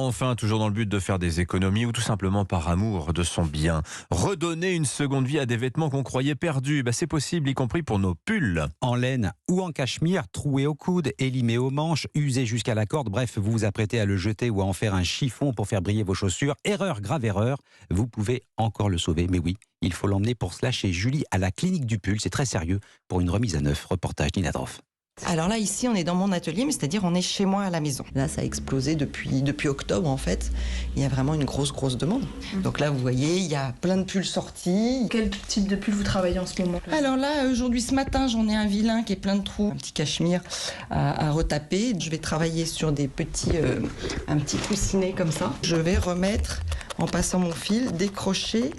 enfin, toujours dans le but de faire des économies ou tout simplement par amour de son bien. Redonner une seconde vie à des vêtements qu'on croyait perdus, c'est possible, y compris pour nos pulls. En laine ou en cachemire, troué au coude, élimé aux manches, usé jusqu'à la corde, bref, vous vous apprêtez à le jeter ou à en faire un chiffon pour faire briller vos chaussures. Erreur, grave erreur, vous pouvez encore le sauver, mais oui, il faut l'emmener pour cela chez Julie à la clinique du pull, c'est très sérieux, pour une remise à neuf. Reportage Nina Droff. Alors là, ici, on est dans mon atelier, mais c'est-à-dire on est chez moi à la maison. Là, ça a explosé depuis octobre, en fait. Il y a vraiment une grosse demande. Donc là, vous voyez, il y a plein de pulls sortis. Quel type de pull vous travaillez en ce moment? Alors là, aujourd'hui, ce matin, j'en ai un vilain qui est plein de trous. Un petit cachemire à retaper. Je vais travailler sur un petit coussinet comme ça. Je vais remettre, en passant mon fil, des crochets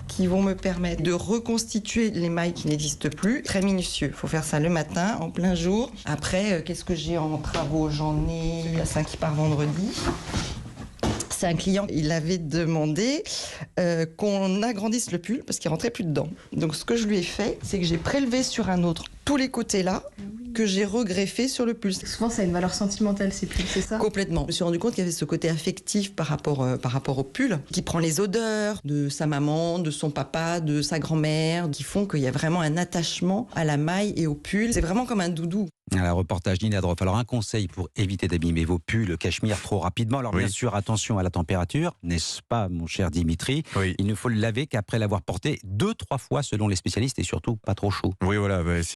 qui vont me permettre de reconstituer les mailles qui n'existent plus. Très minutieux. Il faut faire ça le matin, en plein jour. Après, qu'est-ce que j'ai en travaux? J'en ai un qui part vendredi. C'est un client, il avait demandé qu'on agrandisse le pull parce qu'il rentrait plus dedans. Donc ce que je lui ai fait, c'est que j'ai prélevé sur un autre tous les côtés là, que j'ai regreffé sur le pull. Souvent, ça a une valeur sentimentale, ces pulls, c'est ça? Complètement. Je me suis rendu compte qu'il y avait ce côté affectif par rapport au pull, qui prend les odeurs de sa maman, de son papa, de sa grand-mère, qui font qu'il y a vraiment un attachement à la maille et au pull. C'est vraiment comme un doudou. Un reportage Nina Droff. Alors un conseil pour éviter d'abîmer vos pulls cachemire trop rapidement. Alors bien sûr, attention à la température, n'est-ce pas mon cher Dimitri? Oui. Il ne faut le laver qu'après l'avoir porté 2-3 fois selon les spécialistes et surtout pas trop chaud. Oui, voilà.